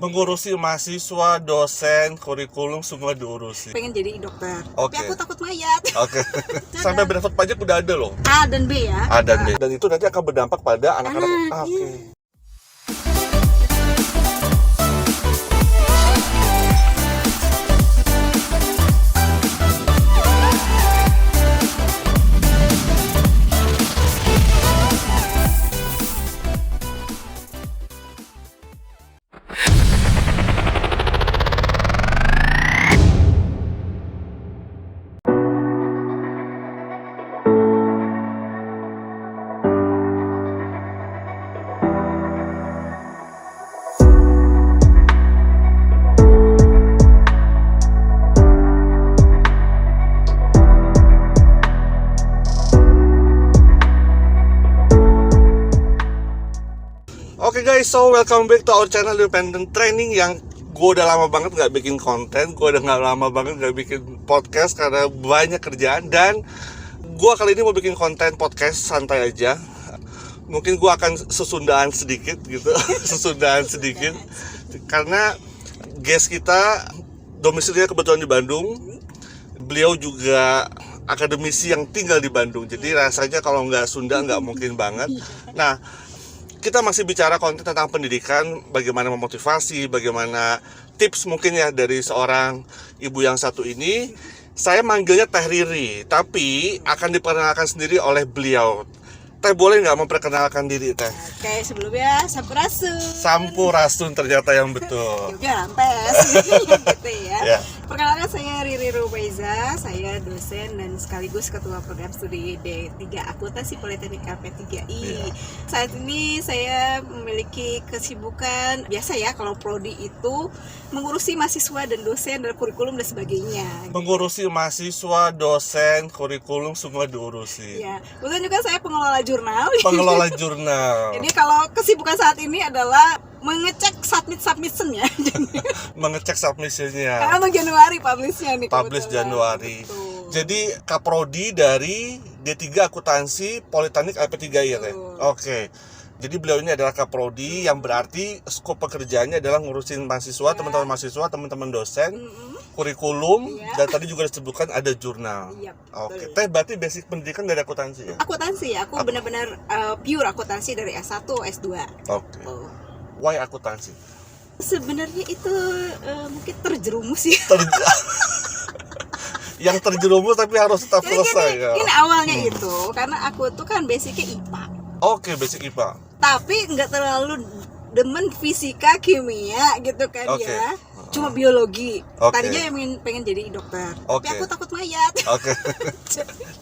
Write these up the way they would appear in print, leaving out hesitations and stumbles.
Mengurusi mahasiswa, dosen, kurikulum semua diurusi. Pengen jadi dokter, Oke. tapi aku takut mayat. Oke. Sampai benefit pajak udah ada loh. A dan B ya. A dan B. Dan itu nanti akan berdampak pada anak-anak. Oke. Iya. Oke guys, so welcome back to our channel Independent Training yang gue udah lama banget gak bikin konten. Gue udah gak lama banget gak bikin podcast karena banyak kerjaan. Dan gue kali ini mau bikin konten podcast santai aja. Mungkin gue akan sesundaan sedikit gitu. Sesundaan sedikit. Karena guest kita domisilinya kebetulan di Bandung. Beliau juga akademisi yang tinggal di Bandung. Jadi rasanya kalau nggak Sunda nggak mungkin banget. Nah, kita masih bicara konten tentang pendidikan, bagaimana memotivasi, bagaimana tips mungkin ya dari seorang ibu yang satu ini. Saya manggilnya Teh Riri, tapi akan diperkenalkan sendiri oleh beliau. Teh, boleh nggak memperkenalkan diri, Teh? Oke, sebelumnya Sampurasun. Sampurasun ternyata yang betul. Juga rampes gitu ya. Ya. Perkenalkan, saya Riri Rumaiza, saya dosen dan sekaligus ketua program studi D3 Akuntansi Politeknik LP3I. Ya. Saat ini saya memiliki kesibukan biasa ya, kalau prodi itu mengurusi mahasiswa dan dosen dan kurikulum dan sebagainya. Mengurusi mahasiswa, dosen, kurikulum semua diurusi. Ya, kemudian juga saya pengelola jurnal. Pengelola jurnal. Jadi kalau kesibukan saat ini adalah mengecek submission-nya. Mengecek submission-nya. Karena untuk Januari publish-nya nih. Publish kebetulan. Januari. Betul. Jadi kaprodi dari D3 Akuntansi Politeknik LP3I ya, Teh? Betul. Oke. Jadi beliau ini adalah kaprodi yang berarti skop pekerjaannya adalah ngurusin mahasiswa, teman-teman mahasiswa, teman-teman dosen, kurikulum, Ya. dan tadi juga disebutkan ada jurnal. Iya, Oke. betul. Teh, berarti basic pendidikan dari akuntansi ya? Akuntansi, aku benar-benar pure akuntansi dari S1, S2. Oke. Oh. Why akuntansi? Sebenarnya itu mungkin terjerumus ya. Yang terjerumus tapi harus tetap Jadi selesai gini, ya? ini awalnya itu karena aku tuh kan basicnya IPA. Oke, basic IPA. Tapi nggak terlalu demen fisika, kimia gitu kan Oke. ya. Cuma biologi. Oke. Tadinya pengen jadi dokter. Oke. Tapi aku takut mayat. Oke.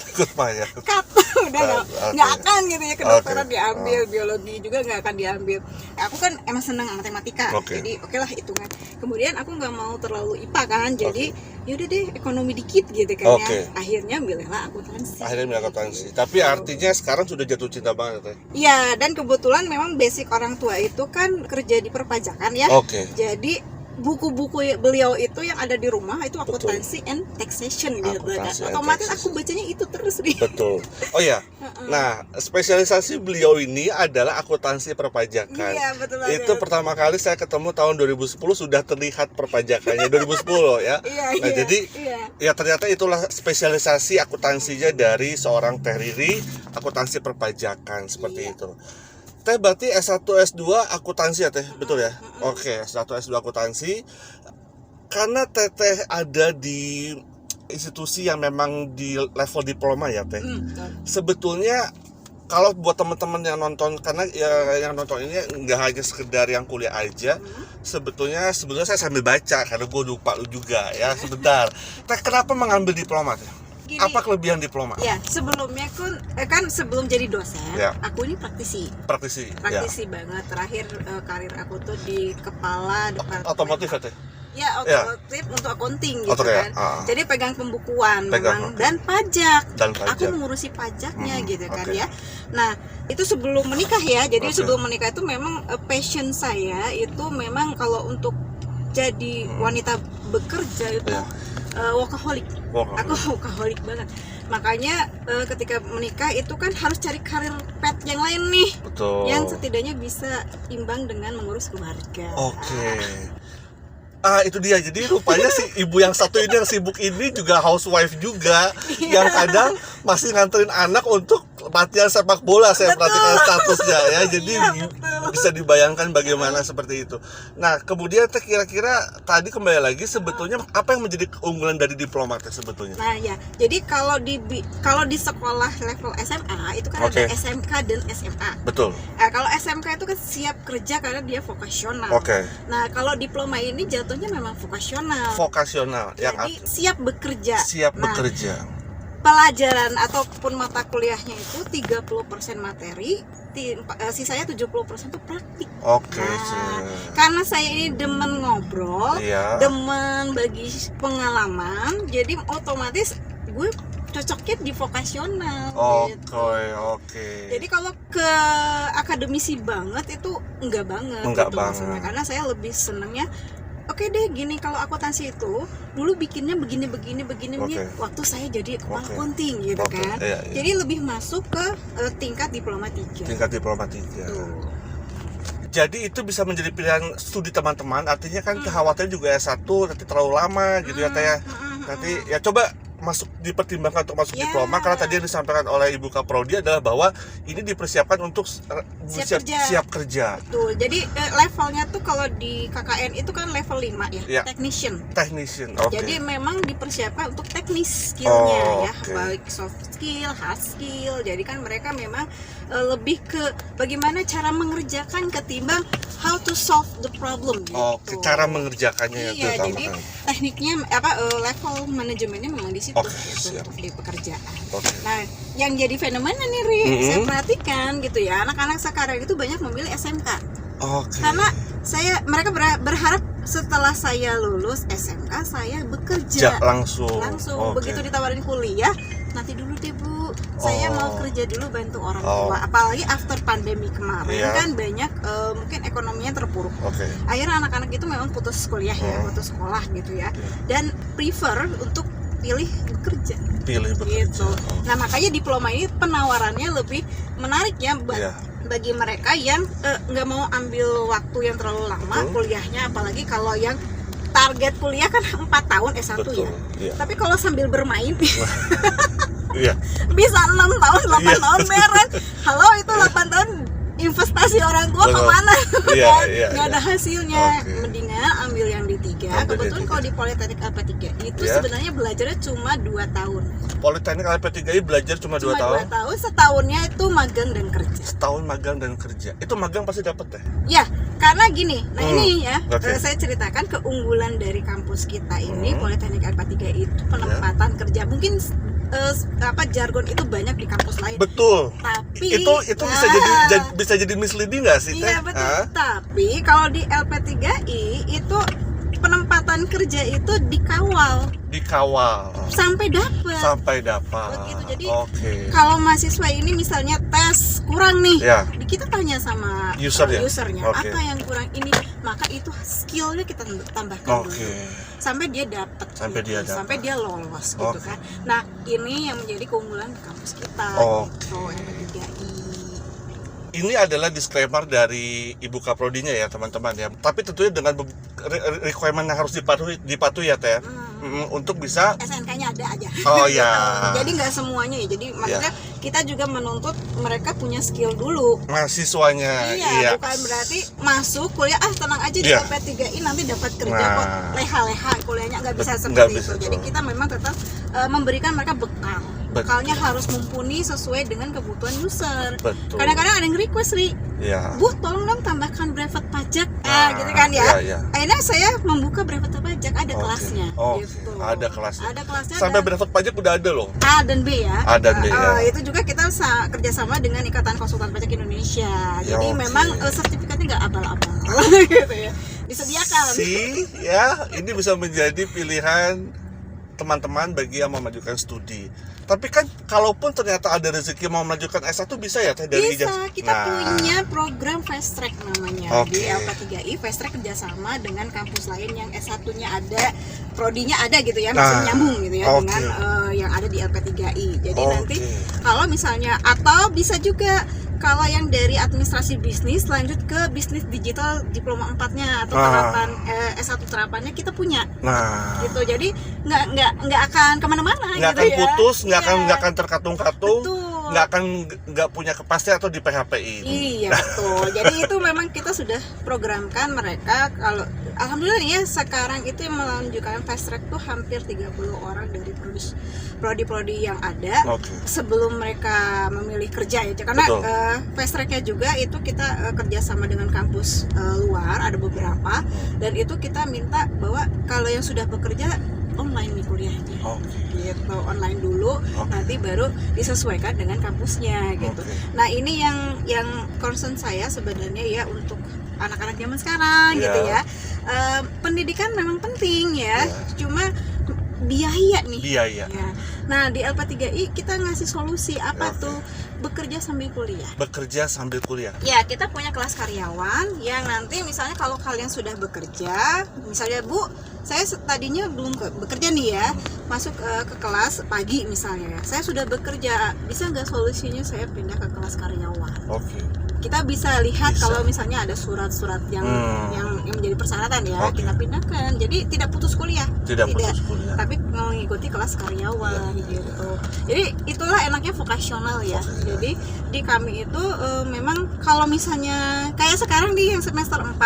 Takut mayat. Cut. Udah Oke. nggak akan gitu ya, kedokteran Oke. diambil, biologi juga nggak akan diambil. Aku kan emang senang matematika. Oke. Jadi oke lah hitungan. Kemudian aku nggak mau terlalu IPA kan. Jadi yaudah deh ekonomi dikit gitu kan Oke. ya. Akhirnya milihlah akuntansi. Akhirnya milih akuntansi. Tapi artinya sekarang sudah jatuh cinta banget, Teh. Iya, dan kebetulan memang basic orang tua itu kan kerja di perpajakan ya. Oke. Jadi buku-buku beliau itu yang ada di rumah itu akuntansi and taxation gitu kan. Akuntansi and Otomatis taxation. aku bacanya itu terus nih. Betul. Oh ya. Nah, spesialisasi beliau ini adalah akuntansi perpajakan. Iya, betul banget. Itu pertama kali saya ketemu tahun 2010 sudah terlihat perpajakannya 2010 ya. Iya, Nah, iya, jadi iya. ya ternyata itulah spesialisasi akuntansinya dari seorang Teh Riri, akuntansi perpajakan seperti Iya. itu. Teh, berarti S1 S2 akuntansi ya, Teh? Betul ya? Oke, S1 S2 akuntansi. Karena Teteh ada di institusi yang memang di level diploma ya, Teh. Betul. Sebetulnya kalau buat teman-teman yang nonton, karena ya, yang nonton ini nggak hanya sekedar yang kuliah aja, sebetulnya saya sambil baca karena gue lupa juga ya. Sebentar, Teh, kenapa mengambil diploma, Teh? Gini, Apa kelebihan diploma? ya sebelumnya kan sebelum jadi dosen, Ya. aku ini praktisi Praktisi. Ya. banget. Terakhir karir aku tuh di kepala departemen Otomotif ya, Teh? ya otomotif untuk accounting gitu Oke, kan. ah. Jadi pegang pembukuan Pegang, memang oke. dan pajak. Dan pajak. Aku mengurusi pajaknya gitu kan oke. ya. Nah, itu sebelum menikah ya. Jadi Oke. sebelum menikah itu memang passion saya itu memang kalau untuk jadi wanita bekerja itu Ya. workaholic. Aku workaholic banget. Makanya ketika menikah itu kan harus cari karir pet yang lain nih. Betul. Yang setidaknya bisa imbang dengan mengurus keluarga. Oke. Itu dia. Jadi rupanya si ibu yang satu ini yang sibuk ini juga housewife juga, yang kadang masih nganterin anak untuk latihan sepak bola. Saya perhatikan statusnya ya. Jadi bisa dibayangkan bagaimana seperti itu. Nah, kemudian kira-kira tadi kembali lagi sebetulnya apa yang menjadi keunggulan dari diplomat sebetulnya? Nah ya, jadi kalau di sekolah level SMA itu kan ada SMK dan SMA. Betul. Kalau SMK itu kan siap kerja karena dia vokasional. Nah, kalau diploma ini jatuhnya memang vokasional. Yang siap bekerja. Bekerja. Pelajaran ataupun mata kuliahnya itu 30% materi, sisanya 70% itu praktik. Karena saya ini demen ngobrol, demen bagi pengalaman, jadi otomatis gue cocoknya di vokasional. Jadi kalau ke akademisi banget itu enggak banget. Maksudnya. Karena saya lebih senengnya oke deh gini, kalau akuntansi itu dulu bikinnya begini waktu saya jadi kepala accounting gitu kan. Jadi lebih masuk ke tingkat diploma 3. Jadi itu bisa menjadi pilihan studi teman-teman. Artinya kan kekhawatiran juga S1 nanti terlalu lama gitu ya Teh. Nanti ya coba dipertimbangkan untuk masuk diploma, karena tadi yang disampaikan oleh Ibu Kaprodi adalah bahwa ini dipersiapkan untuk siap kerja. Betul. Jadi levelnya tuh kalau di KKN itu kan level 5 ya, technician. Jadi memang dipersiapkan untuk teknis skillnya baik soft skill, hard skill. Jadi kan mereka memang lebih ke bagaimana cara mengerjakan ketimbang how to solve the problem gitu. Cara mengerjakannya itu jadi tekniknya level manajemennya memang di situ untuk di pekerjaan. Nah, yang jadi fenomena nih Ri, saya perhatikan gitu ya, anak-anak sekarang itu banyak memilih SMK. Karena mereka berharap setelah saya lulus SMK saya bekerja langsung. Begitu ditawarin kuliah, nanti dulu deh Bu, saya mau kerja dulu bantu orang tua. Apalagi after pandemi kemarin kan banyak mungkin ekonominya terpuruk. Akhirnya anak-anak itu memang putus kuliah putus sekolah gitu ya, dan prefer untuk pilih bekerja. Gitu. Nah, makanya diploma ini penawarannya lebih menarik ya bagi mereka yang nggak mau ambil waktu yang terlalu lama kuliahnya, apalagi kalau yang target kuliah kan 4 tahun S1 Tapi kalau sambil bermain bisa 6 tahun, 8 tahun beres. Halo, itu 8 tahun investasi orang tua kemana? Nggak ada hasilnya. Mendingan ambil yang D3. Kebetulan kalau di Politeknik LP3 itu sebenarnya belajarnya cuma 2 tahun. Politeknik LP3 ini belajar cuma 2 tahun? 2 tahun, setahunnya itu magang dan kerja. Setahun magang dan kerja. Itu magang pasti dapat ya? Karena gini, nah ini ya, saya ceritakan keunggulan dari kampus kita ini, Politeknik LP3 itu penempatan kerja. Mungkin jargon itu banyak di kampus lain. Betul. Tapi itu bisa jadi misleading nggak sih? Iya betul. Tapi kalau di LP3I itu penempatan kerja itu dikawal sampai dapat. Begitu. Jadi kalau mahasiswa ini misalnya tes kurang nih, kita tanya sama usernya apa yang kurang ini, maka itu skillnya kita tambahkan dulu sampai dia dapat, sampai dia lolos gitu kan. Nah, ini yang menjadi keunggulan kampus kita gitu, LP3I. Ini adalah disclaimer dari Ibu Kaprodinya ya teman-teman ya. Tapi tentunya dengan requirement yang harus dipatuhi ya Teh. Untuk bisa SNK-nya ada aja. Jadi nggak semuanya ya. Jadi maksudnya kita juga menuntut mereka punya skill dulu. Mahasiswanya. Bukan berarti masuk kuliah tenang aja di LP3I nanti dapat kerja kok. Leha-leha kuliahnya nggak bisa seperti itu. Jadi kita memang tetap memberikan mereka bekal. Bekalnya harus mumpuni sesuai dengan kebutuhan user. Kadang-kadang ada yang request Bu, tolong dong tambahkan brevet pajak, gitu kan ya. Akhirnya saya membuka brevet pajak, ada kelasnya. Gitu. Ada kelasnya. Sampai brevet pajak udah ada loh. A dan B ya. Itu juga kita kerjasama dengan Ikatan Konsultan Pajak Indonesia. Jadi memang sertifikatnya nggak abal-abal, gitu ya. Disediakan. Ini bisa menjadi pilihan teman-teman bagi yang mau melanjutkan studi. Tapi kan kalaupun ternyata ada rezeki mau melanjutkan S1 bisa ya Teh dari Bisa, ijazah? kita punya program Fast Track namanya. Oke. Di LP3I Fast Track kerjasama dengan kampus lain yang S1-nya ada, prodinya ada gitu ya, masih nyambung gitu ya oke. dengan yang ada di LP3I. Jadi Oke. nanti kalau misalnya, atau bisa juga kalau yang dari administrasi bisnis lanjut ke bisnis digital diploma 4-nya atau terapan S1 terapannya kita punya. Nah, Gitu. Jadi nggak akan kemana-mana nggak gitu akan ya. putus, nggak Iya. akan terkatung-katung, Betul. nggak punya kepastian atau di PHP-in. Iya betul. Jadi itu memang kita sudah programkan mereka. Kalau alhamdulillah ya sekarang itu yang melanjutkan fast track tuh hampir 30 orang dari prodi-prodi yang ada. Oke. Sebelum mereka memilih kerja ya, karena Betul. fast tracknya juga itu kita kerjasama dengan kampus luar, ada beberapa, dan itu kita minta bahwa kalau yang sudah bekerja online nih kuliahnya. Oke. Gitu, online dulu, nanti baru disesuaikan dengan kampusnya gitu. Oke. Nah ini yang concern saya sebenarnya ya untuk anak-anak zaman sekarang Iya. gitu ya. Pendidikan memang penting ya, Iya. cuma biaya nih. Biaya. Ya. Nah di LP3I kita ngasih solusi apa Oke. tuh, bekerja sambil kuliah. Bekerja sambil kuliah. Ya, kita punya kelas karyawan yang nanti misalnya kalau kalian sudah bekerja, misalnya Bu, saya tadinya belum bekerja nih ya, masuk ke kelas pagi misalnya, saya sudah bekerja, bisa nggak solusinya saya pindah ke kelas karyawan? Oke. Kita bisa lihat Bisa. kalau misalnya ada surat-surat yang menjadi persyaratan ya, Oke. kita pindahkan. Jadi tidak putus kuliah. Tidak putus kuliah. Tapi mengikuti kelas karyawan gitu. Jadi itulah enaknya vokasional ya. Oke. Jadi di kami itu memang kalau misalnya kayak sekarang nih yang semester 4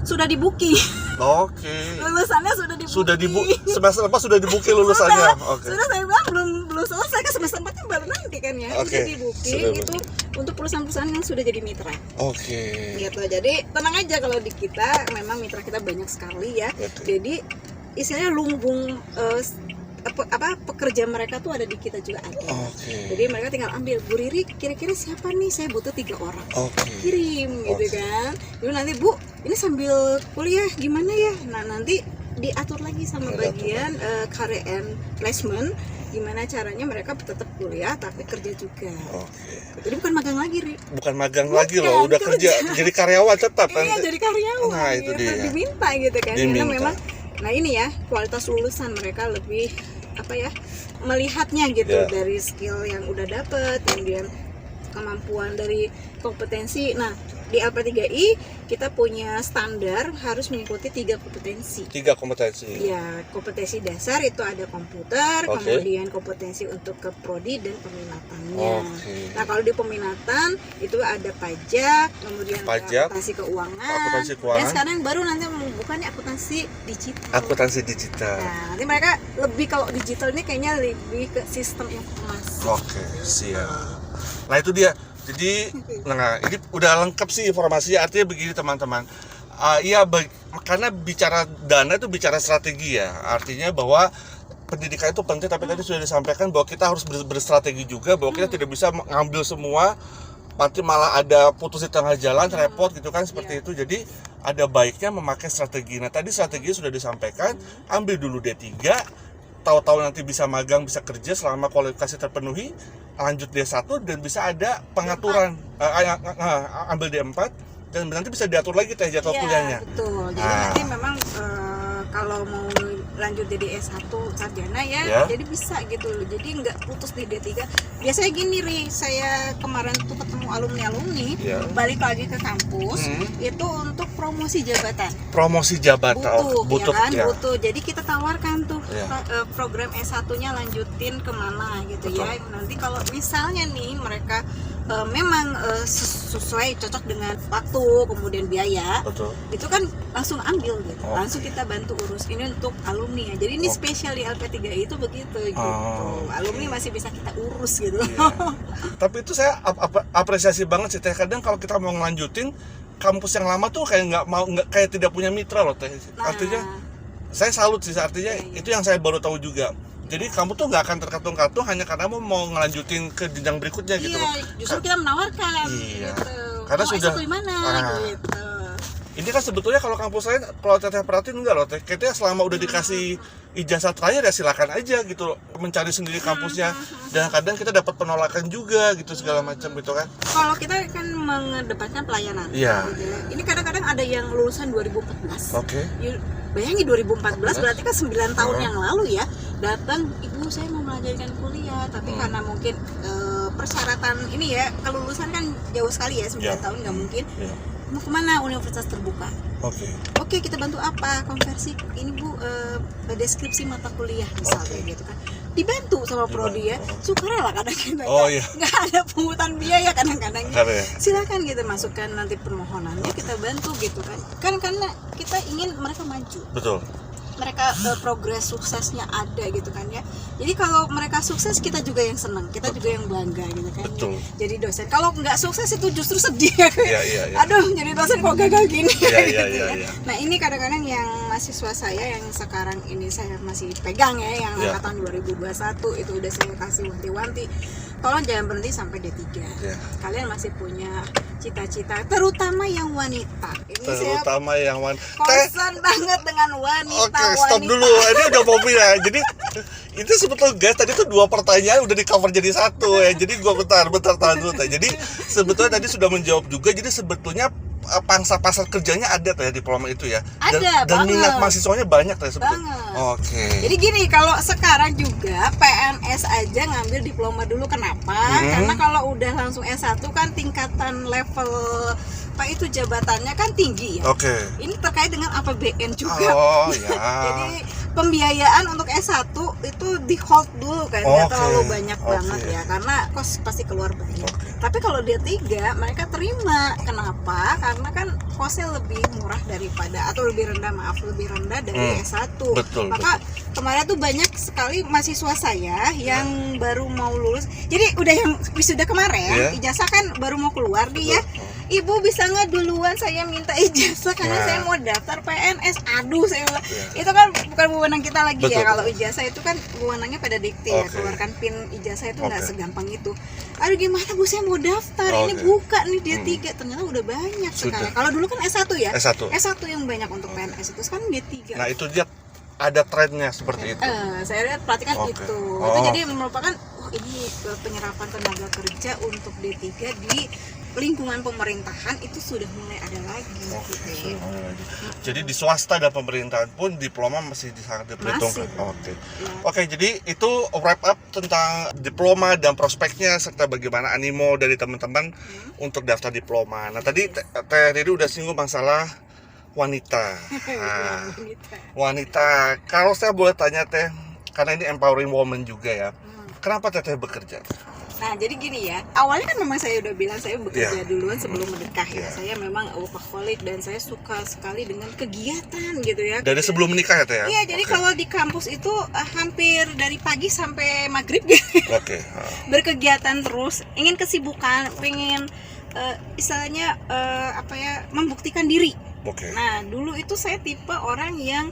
sudah di-booking. Oke. Lulusannya sudah di-booking. Semester 4 sudah di-booking lulusannya. Oke. Sudah saya bilang belum selesai kan, semester 4 baru nanti kan ya. Oke. Sudah di-booking Sudah itu untuk perusahaan-perusahaan yang sudah jadi mitra. Oke. Gitu. Jadi tenang aja kalau di kita memang mitra kita banyak sekali ya. Oke. Jadi istilahnya lumbung pekerja mereka tuh ada di kita juga ada. Oke. Jadi mereka tinggal ambil, Bu Riri kira-kira siapa nih, saya butuh 3 orang. Oke. Kirim gitu Oke. kan. Lalu nanti Bu, ini sambil kuliah gimana ya? Nah nanti diatur lagi sama bagian career and placement, gimana caranya mereka tetap kuliah tapi kerja juga. Oke. Jadi bukan magang lagi, Ri. Bukan magang Bukan, lagi loh, udah kerja jadi karyawan tetap kan. Iya, jadi karyawan. Nah, itu gitu. dia. Diminta gitu kan. Diminta. Karena memang nah ini ya, kualitas lulusan mereka lebih apa ya? Melihatnya gitu Ya. dari skill yang udah dapet, kemudian kemampuan dari kompetensi. Nah, di LP3I kita punya standar harus mengikuti 3 kompetensi. 3 kompetensi. Ya, kompetensi dasar itu ada komputer, Oke. kemudian kompetensi untuk ke prodi dan peminatannya. Oke. Nah, kalau di peminatan itu ada pajak, kemudian Pajak, akuntansi keuangan. akuntansi keuangan. Dan sekarang baru nanti membukannya akuntansi digital. Akuntansi digital. Nah, nanti mereka lebih, kalau digital ini kayaknya lebih ke sistem informasi. Oke, siap. Nah itu dia. Jadi, nah ini udah lengkap sih informasinya. Artinya begini teman-teman. Iya, karena bicara dana itu bicara strategi ya. Artinya bahwa pendidikan itu penting, tapi tadi sudah disampaikan bahwa kita harus berstrategi juga, bahwa kita tidak bisa mengambil semua, nanti malah ada putus di tengah jalan, repot gitu kan, seperti itu. Jadi ada baiknya memakai strategi. Nah tadi strategi sudah disampaikan, ambil dulu D3, tahu-tahu nanti bisa magang, bisa kerja selama kualifikasi terpenuhi, lanjut D1 dan bisa ada pengaturan, ambil D4 dan nanti bisa diatur lagi teh jadwal Iya, kuliahnya. betul. Jadi nanti memang kalau mau lanjut jadi S1 sarjana ya, jadi bisa gitu loh. Jadi nggak putus di D3. Biasanya gini, Ri, saya kemarin tuh ketemu alumni balik lagi ke kampus itu untuk promosi jabatan. Promosi jabatan Butuh, ya kan? Butuh. Jadi kita tawarkan tuh program S1-nya lanjutin kemana gitu. Betul. Ya. Nanti kalau misalnya nih mereka memang sesuai, cocok dengan waktu kemudian biaya, Betul. itu kan langsung ambil gitu, langsung kita bantu urus. Ini untuk alumni ya, jadi ini spesial di LP3I itu begitu gitu. Alumni masih bisa kita urus gitu. Iya. Tapi itu saya apresiasi banget sih teh. Kadang kalau kita mau ngelanjutin, kampus yang lama tuh kayak kayak tidak punya mitra loh teh. Artinya saya salut sih, artinya itu yang saya baru tahu juga. Jadi kamu tuh nggak akan terkatung-katung hanya karena mau ngelanjutin ke jenjang berikutnya gitu loh. Iya, justru kita menawarkan Iya. gitu. Karena mau sudah S1 di mana gitu. Ini kan sebetulnya kalau kampus lain, kalau teteh perhatiin enggak loh, teteh selama udah dikasih ijazah terakhir ya silakan aja gitu loh, mencari sendiri kampusnya. Dan kadang kita dapat penolakan juga gitu segala macam gitu kan. Kalau kita kan mengedepankan pelayanan. Iya. Gitu ya. Ini kadang-kadang ada yang lulusan 2014. Oke. Bayangin 2014 berarti kan 9 tahun yang lalu ya. Datang, ibu saya mau melanjutkan kuliah, tapi karena mungkin persyaratan ini ya, kelulusan kan jauh sekali ya, 9 tahun nggak mungkin. Mau kemana? Universitas terbuka. Oke, kita bantu apa? Konversi ini Bu, deskripsi mata kuliah misalnya gitu kan. Dibantu sama prodi ya. Sukarela kadang-kadang. Nggak ada pungutan biaya kadang-kadang. Silakan gitu masukkan nanti permohonannya, kita bantu gitu kan. Kan karena kita ingin mereka maju. Betul. Mereka progres suksesnya ada gitu kan ya. Jadi kalau mereka sukses, kita juga yang senang, kita juga yang bangga gitu kan. Betul. Jadi dosen kalau nggak sukses itu justru sedih. Iya. Aduh, jadi dosen kok gagal gini. Iya. Nah ini kadang-kadang yang mahasiswa saya yang sekarang ini saya masih pegang ya, yang angkatan 2021 itu udah saya kasih wanti-wanti, tolong jangan berhenti sampai D3. Kalian masih punya cita-cita, terutama yang wanita. Ini terutama yang wanita. Concern banget dengan wanita. Oke, stop dulu. Ini udah mobil ya. Jadi itu sebetulnya guys, tadi tuh 2 pertanyaan udah di cover jadi 1 ya. Jadi gua bentar tahan dulu. Jadi sebetulnya tadi sudah menjawab juga. Jadi sebetulnya pangsa pasar kerjanya ada ya diploma itu ya. Dan minat mahasiswanya banyak ya sebetulnya. Oke. Jadi gini, kalau sekarang juga PNS aja ngambil diploma dulu, kenapa? Karena kalau udah langsung S1 kan tingkatan level apa itu jabatannya kan tinggi ya. Ini terkait dengan APBN juga. Jadi pembiayaan untuk S1 itu di hold dulu kan, nggak terlalu banyak banget ya, karena kos pasti keluar banyak. Tapi kalau D3 mereka terima, kenapa? Karena kan kosnya lebih murah daripada, atau lebih rendah dari S1. Maka kemarin tuh banyak sekali mahasiswa saya yang baru mau lulus, jadi udah yang wisuda kemarin, ijazah kan baru mau keluar nih ya. Ibu bisa nggak duluan saya minta ijazah karena saya mau daftar PNS. Aduh, saya bilang itu kan bukan wewenang kita lagi ya. Kalau ijazah itu kan wewenangnya pada dikti ya, keluarkan pin ijazah itu nggak segampang itu. Aduh gimana Bu, saya mau daftar, ini buka nih D3, ternyata udah banyak sekarang. Kalau dulu kan S1 ya, S1 yang banyak untuk PNS itu, sekarang D3. Nah itu dia ada trennya seperti itu. Saya lihat perhatikan itu jadi merupakan ini penyerapan tenaga kerja untuk D3 di lingkungan pemerintahan itu sudah mulai ada lagi. Jadi di swasta dan pemerintahan pun diploma masih sangat diperhitungkan. Oke, jadi itu wrap up tentang diploma dan prospeknya serta bagaimana animo dari teman-teman untuk daftar diploma. Nah tadi Teh Riri udah singgung masalah wanita. Wanita, kalau saya boleh tanya Teh, karena ini empowering woman juga ya, kenapa Teteh bekerja? Nah jadi gini ya, awalnya kan memang saya udah bilang saya bekerja duluan sebelum menikah ya. Saya memang workaholic dan saya suka sekali dengan kegiatan gitu ya. Dari sebelum menikah ya Teh ya? Iya, jadi kalau di kampus itu hampir dari pagi sampai maghrib gitu. Berkegiatan terus, ingin kesibukan, pengen istilahnya membuktikan diri. Nah dulu itu saya tipe orang yang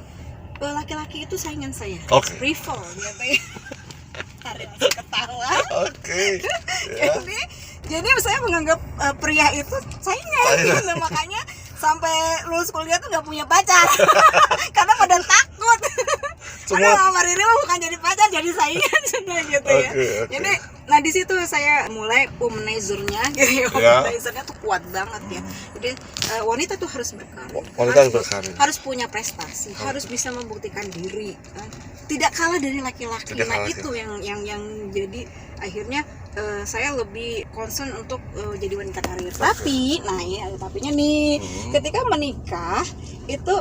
laki-laki itu saingan saya, rival gitu ya. Tarik masih ketawa. Jadi saya menganggap pria itu saingan gitu. Makanya sampai lulus kuliah tuh nggak punya pacar karena pada takut. Aduh, sama Riri mah bukan jadi pacar, jadi saingan sudah gitu ya. Jadi nah di situ saya mulai womanizernya gitu ya. Womanizernya tuh kuat banget ya. Jadi wanita tuh harus berkarir, harus punya prestasi, harus bisa membuktikan diri, tidak kalah dari laki-laki. Nah itu yang jadi akhirnya saya lebih concern untuk jadi wanita karir. Tapi nah ya tapinya nih, ketika menikah itu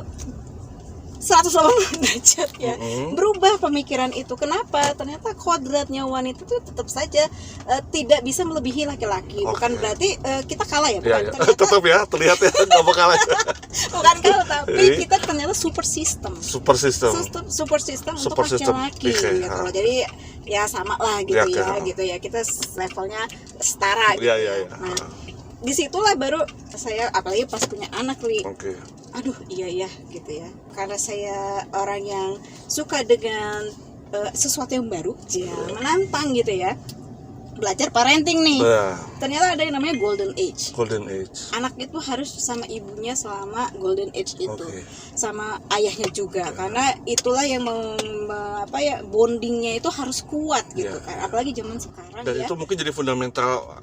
180 derajat ya, berubah pemikiran itu. Kenapa? Ternyata kodratnya wanita itu tetap saja tidak bisa melebihi laki-laki. Bukan berarti kita kalah ya, bukan. Tetap ya, terlihat ya nggak mau kalah. Bukan kalah, tapi kita ternyata super system untuk laki-laki gitu loh. Jadi ya sama lah gitu ya, kita levelnya setara gitu. Nah di situlah baru saya, apalagi pas punya anak nih, aduh iya gitu ya, karena saya orang yang suka dengan sesuatu yang baru, menantang gitu ya. belajar parenting nih. Nah, Ternyata ada yang namanya golden age. golden age. Anak itu harus sama ibunya selama golden age itu, Oke. sama ayahnya juga, karena itulah yang bondingnya itu harus kuat gitu Iya. kan, apalagi zaman sekarang Dan ya. itu mungkin jadi fundamental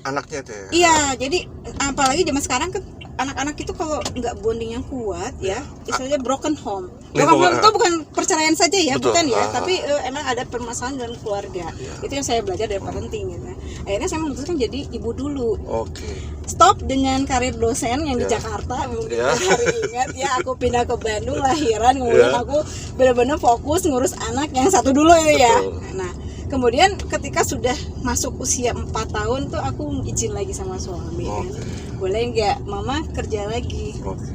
anaknya teh. Iya, jadi apalagi zaman sekarang kan anak-anak itu kalau nggak bonding yang kuat ya, istilahnya broken home. Broken home itu bukan perceraian saja ya, Betul. bukan ya, tapi emang ada permasalahan dalam keluarga. Iya. Itu yang saya belajar dari parenting gitu. Akhirnya saya memutuskan jadi ibu dulu. Oke. Stop dengan karir dosen yang di Ya. Jakarta, mungkin Ya. hari ingat ya, aku pindah ke Bandung lahiran, kemudian Ya. aku benar-benar fokus ngurus anak yang satu dulu itu ya. Betul. Nah, kemudian ketika sudah masuk usia 4 tahun tuh aku izin lagi sama suami kan. Oke. Boleh nggak mama kerja lagi? Oke.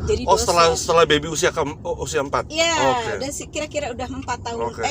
Jadi Oh, dosen. setelah baby usia 4. Iya, Oke. udah kira-kira udah 4 tahun, Oke.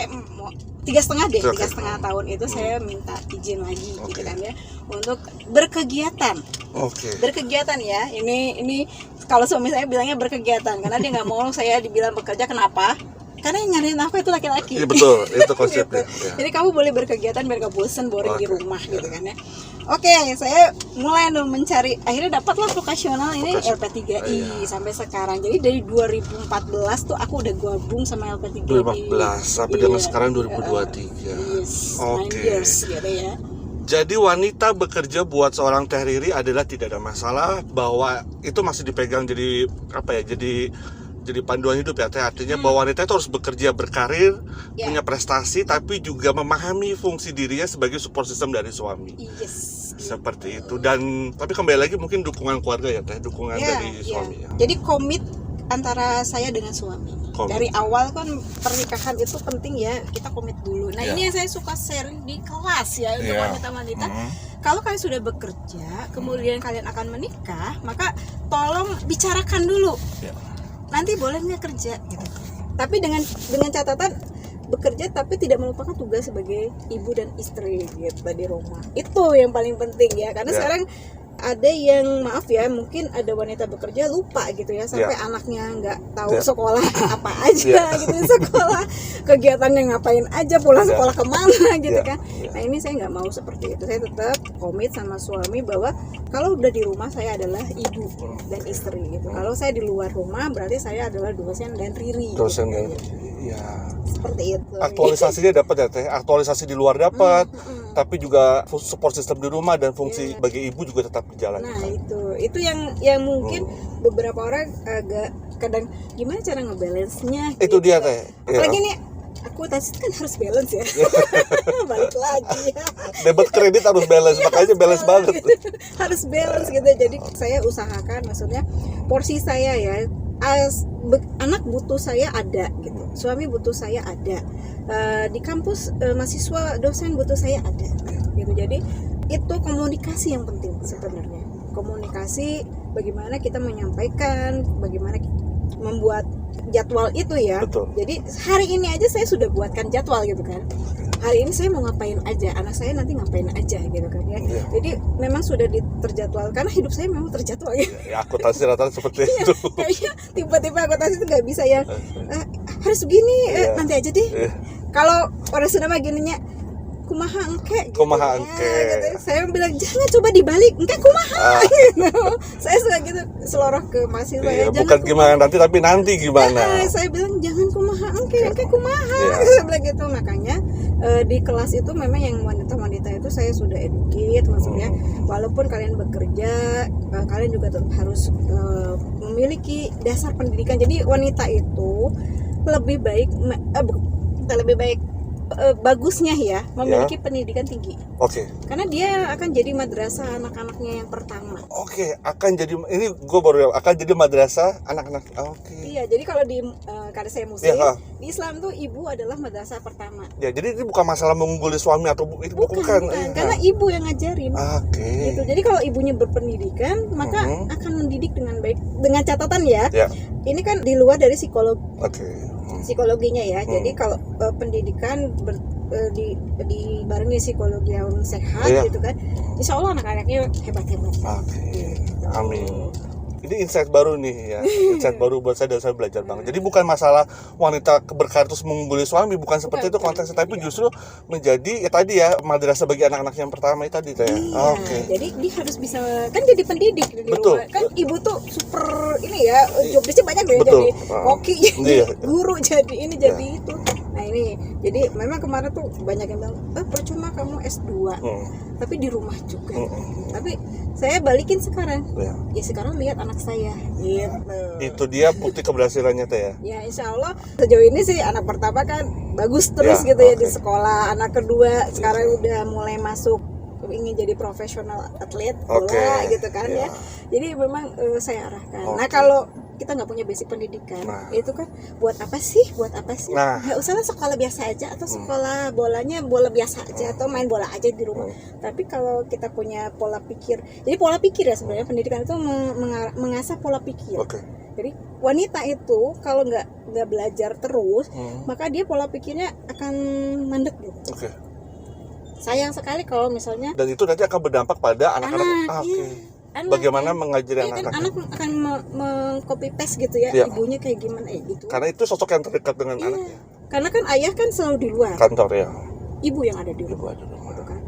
3,5 deh, Oke. 3,5 tahun itu saya minta izin lagi gitu Oke. kan ya, untuk berkegiatan. Oke. Berkegiatan ya, ini kalau suami saya bilangnya berkegiatan karena dia nggak mau saya dibilang bekerja. Kenapa? Karena yang nyariin aku itu laki-laki. Iya betul, itu konsepnya. Gitu. Ya. Jadi kamu boleh berkegiatan biar gak bosen boring di Oke. rumah gitu kan ya. Oke, saya mulai dong mencari, akhirnya dapatlah vokasional ini LP3I Iya. sampai sekarang. Jadi dari 2014 tuh aku udah gabung sama LP3I. 2015 sampai dengan sekarang 2023. Yes, 9 Oke. years gitu ya. Jadi wanita bekerja buat seorang Teh Riri adalah tidak ada masalah, bahwa itu masih dipegang jadi jadi panduan hidup ya Teh. Artinya bahwa wanita itu harus bekerja, berkarir, Ya. punya prestasi, tapi juga memahami fungsi dirinya sebagai support system dari suami. Yes. Seperti itu. Dan tapi kembali lagi mungkin dukungan keluarga ya Teh, dukungan Ya, dari ya. suami ya. Jadi komit antara saya dengan suami. Komit. Dari awal kan pernikahan itu penting ya, kita komit dulu. Nah, Ya. ini yang saya suka sharing di kelas ya untuk Ya. wanita-wanita. Kalau kalian sudah bekerja, kemudian kalian akan menikah, maka tolong bicarakan dulu. Ya. Nanti boleh nggak kerja gitu. Tapi dengan catatan bekerja tapi tidak melupakan tugas sebagai ibu dan istri gitu di rumah. Itu yang paling penting ya, karena Ya. sekarang ada yang maaf ya, mungkin ada wanita bekerja lupa gitu ya, sampai anaknya nggak tahu Ya. sekolah apa aja gitu, sekolah kegiatannya ngapain aja, pulang Ya. sekolah kemana gitu Ya. kan. Ya. Nah, ini saya nggak mau seperti itu. Saya tetap komit sama suami bahwa kalau udah di rumah saya adalah ibu dan istri gitu. Kalau saya di luar rumah berarti saya adalah dosen dan Riri. Dosen gitu. dan ya. Seperti itu. Aktualisasinya dapat ya Teh, aktualisasi di luar dapat, tapi juga support system di rumah dan fungsi bagi ibu juga tetap berjalan. Nah, itu yang mungkin beberapa orang agak kadang gimana cara ngebalance-nya Itu gitu. dia Teh. Apalagi nih akuntansi kan harus balance ya. Balik lagi ya. Debit kredit harus balance, makanya balance banget. Harus balance gitu. Jadi saya usahakan, maksudnya porsi saya ya, anak butuh saya ada gitu, suami butuh saya ada, di kampus mahasiswa dosen butuh saya ada gitu. Jadi itu komunikasi yang penting sebenarnya. Komunikasi, bagaimana kita menyampaikan, bagaimana membuat jadwal itu ya. Betul. Jadi hari ini aja saya sudah buatkan jadwal gitu kan. Hari ini saya mau ngapain aja, anak saya nanti ngapain aja gitu kan ya. Iya. Jadi memang sudah terjadwal, karena hidup saya memang terjadwal ya. Ya, akuntansi rata-rata seperti itu. Kayaknya tiba-tiba akuntansi itu nggak bisa yang harus begini, Iya. nanti aja deh. Iya. Kalau orang Sunda mah gininya kumaha engke gitu, Kumaha ya, engke. gitu. Saya bilang jangan, coba dibalik engke kumaha gitu. Saya suka gitu seloroh ke mahasiswa Iya, ya, bukan gimana nanti tapi nanti gimana. saya bilang jangan kumaha engke kumaha. Iya. Saya bilang gitu. Makanya di kelas itu memang yang wanita-wanita itu saya sudah educate, maksudnya walaupun kalian bekerja, kalian juga tetap harus memiliki dasar pendidikan. Jadi wanita itu lebih baik bagusnya ya memiliki pendidikan tinggi, Oke. karena dia akan jadi madrasah anak-anaknya yang pertama. Oke, akan jadi ini gue baru akan jadi madrasah anak-anak. Oke. Iya, jadi kalau di karena saya muslim, Iya, di Islam tuh ibu adalah madrasah pertama. Ya, jadi ini bukan masalah mengungguli suami atau itu bukan. Iya. Karena ibu yang ngajarin. Oke. Gitu. Jadi kalau ibunya berpendidikan, maka akan mendidik dengan baik. Dengan catatan ya, Ya. ini kan di luar dari Oke. psikologinya ya. Jadi kalau pendidikan dibarengi psikologi yang sehat Iya. gitu kan, insya Allah anak-anaknya hebat-hebat. Oke. Amin. Ini insight baru nih ya, insight baru buat saya dan saya belajar banget. Jadi bukan masalah wanita berkarir terus mengungguli suami, bukan seperti itu konteksnya, tapi justru menjadi ya tadi ya madrasah bagi anak-anak yang pertama itu tadi teh. Iya, jadi dia harus bisa kan jadi pendidik di Betul. rumah. Kan ibu tuh super ini ya, job desk banyak deh, Betul. jadi koki, jadi Iya. guru, jadi ini, jadi itu. Nah ini, jadi memang kemarin tuh banyak yang bilang, percuma kamu S2, tapi di rumah juga. Tapi saya balikin sekarang, ya sekarang lihat anak saya, gitu. Itu dia bukti keberhasilannya teh ya. Ya insya Allah sejauh ini sih anak pertama kan bagus terus Ya, gitu ya oke. di sekolah. Anak kedua sekarang udah mulai masuk ingin jadi profesional atlet bola Oke, gitu kan ya. ya. Jadi memang saya arahkan. Oke. Nah kalau kita nggak punya basic pendidikan, itu kan buat apa sih? Nah. Nggak usahlah sekolah biasa aja atau sekolah bolanya bola biasa aja atau main bola aja di rumah. Tapi kalau kita punya pola pikir, jadi pola pikir ya sebenarnya pendidikan itu mengasah pola pikir. Oke. Jadi wanita itu kalau nggak belajar terus, maka dia pola pikirnya akan mandek gitu. Oke. Sayang sekali kalau misalnya Dan itu nanti akan berdampak pada anak-anak. iya. Anak, Bagaimana mengajari kan anak-anak? anak akan meng-copy paste gitu ya, Iya. ibunya kayak gimana gitu. Karena itu sosok yang terdekat dengan Iya. anaknya. Karena kan ayah kan selalu di luar, Kantor ya. ibu yang ada di Ibu rumah. ada rumah. Gitu kan.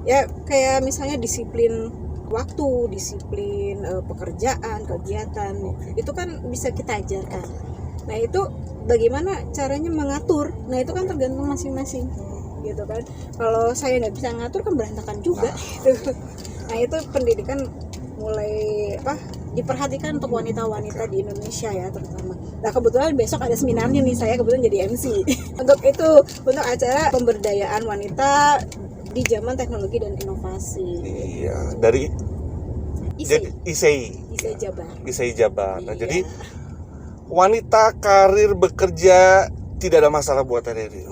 Ya kayak misalnya disiplin waktu, disiplin pekerjaan, kegiatan, itu kan bisa kita ajarkan. Nah itu bagaimana caranya mengatur? Nah itu kan tergantung masing-masing, gitu kan. Kalau saya nggak bisa ngatur kan berantakan juga. Gitu. Nah itu pendidikan mulai diperhatikan untuk wanita-wanita di Indonesia ya terutama. Nah kebetulan besok ada seminarnya nih, saya kebetulan jadi MC untuk itu, untuk acara pemberdayaan wanita di zaman teknologi dan inovasi. Iya, dari ISEI Jabar. Nah, Iya. jadi wanita karir bekerja tidak ada masalah buat Riri.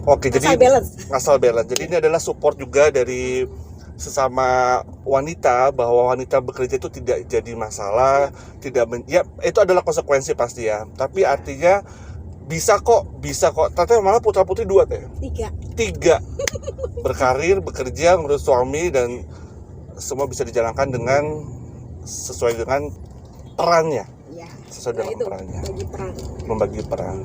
Oke, Asal jadi balance. asal balance. Jadi ini adalah support juga dari sesama wanita bahwa wanita bekerja itu tidak jadi masalah, ya itu adalah konsekuensi pasti ya. Tapi artinya bisa kok. Ternyata malah putra-putri 2 teh. 3 berkarir, bekerja, ngurus suami dan semua bisa dijalankan dengan sesuai dengan perannya. Ya. Sesuai dengan itu perannya. membagi peran. Membagi peran.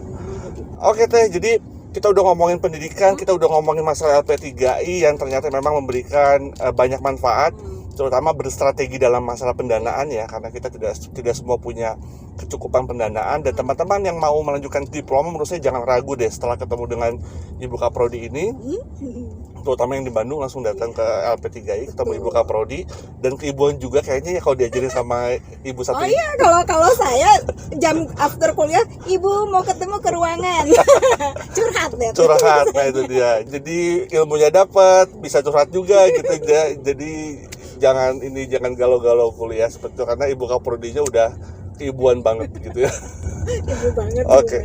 Oke teh, jadi kita udah ngomongin pendidikan, kita udah ngomongin masalah LP3I yang ternyata memang memberikan banyak manfaat, terutama berstrategi dalam masalah pendanaan ya, karena kita tidak semua punya kecukupan pendanaan. Dan teman-teman yang mau melanjutkan diploma menurut saya jangan ragu deh setelah ketemu dengan Ibu Kaprodi ini, terutama yang di Bandung langsung datang ke LP3I, ketemu Ibu Kaprodi, dan keibuan juga kayaknya ya kalau diajarin sama Ibu satu. Oh iya, kalau saya jam after kuliah, ibu mau ketemu ke ruangan. Curhat, nah itu dia. Jadi ilmunya dapat, bisa curhat juga gitu ya. Jadi jangan galau-galau kuliah seperti itu, karena Ibu Kaprodinya udah keibuan banget gitu ya. Ibu banget. Oke.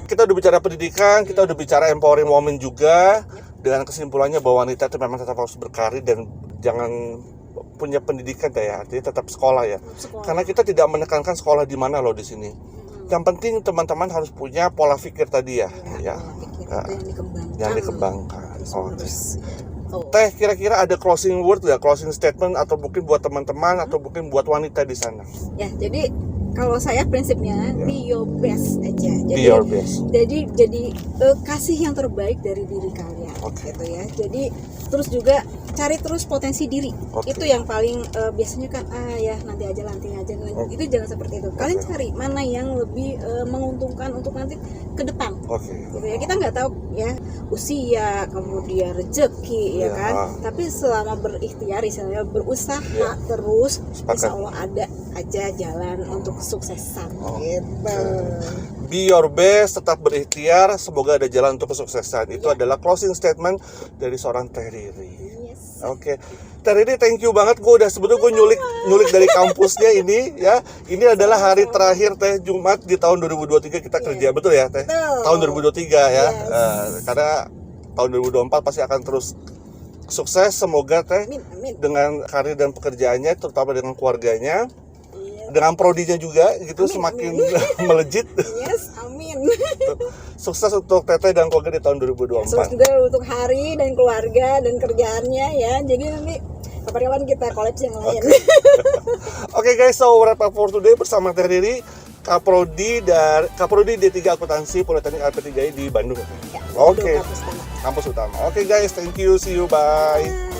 Kita udah bicara pendidikan, kita udah bicara empowering women juga, dengan kesimpulannya bahwa wanita itu memang tetap harus berkarir dan jangan punya pendidikan ya, artinya tetap sekolah ya. Karena kita tidak menekankan sekolah di mana loh di sini. Yang penting teman-teman harus punya pola pikir tadi ya. Yang dikembangkan. Teh, kira-kira ada closing word ya, closing statement atau mungkin buat teman-teman atau mungkin buat wanita di sana? Ya, jadi kalau saya prinsipnya be your best aja. Jadi, Be your best. Jadi kasih yang terbaik dari diri kalian, gitu ya. Jadi terus juga cari terus potensi diri. Itu yang paling biasanya kan ya nanti aja. Itu jangan seperti itu. Kalian cari mana yang lebih menguntungkan untuk nanti ke depan. Gitu ya. Kita nggak tahu ya usia, kemudian rezeki ya kan. Tapi selama berikhtiar, misalnya berusaha terus, insya Allah ada aja jalan untuk kesuksesan gitu. Be your best, tetap berikhtiar, semoga ada jalan untuk kesuksesan. Itu adalah closing statement dari seorang Teh Riri. Oke. Teh Riri, thank you banget. Gue udah sebetulnya gue nyulik dari kampusnya ini ya. Ini adalah hari terakhir Teh, Jumat di tahun 2023 kita kerja, betul ya Teh? Tahun 2023 ya. Karena tahun 2024 pasti akan terus sukses, semoga Teh dengan karir dan pekerjaannya, terutama dengan keluarganya, dengan prodinya juga gitu, semakin melejit. Amin. Sukses untuk Teteh dan keluarga di tahun 2024. Sukses juga untuk Hari dan keluarga dan kerjaannya ya. Jadi nanti Kapan-kapan kita kolaps yang lain. Oke guys, so wrap up for today bersama Teh Riri, Kaprodi D3 Akuntansi Politeknik LP3I di Bandung. Ya, Oke. Kampus Utama. Kampus utama. Oke guys, thank you, see you, bye.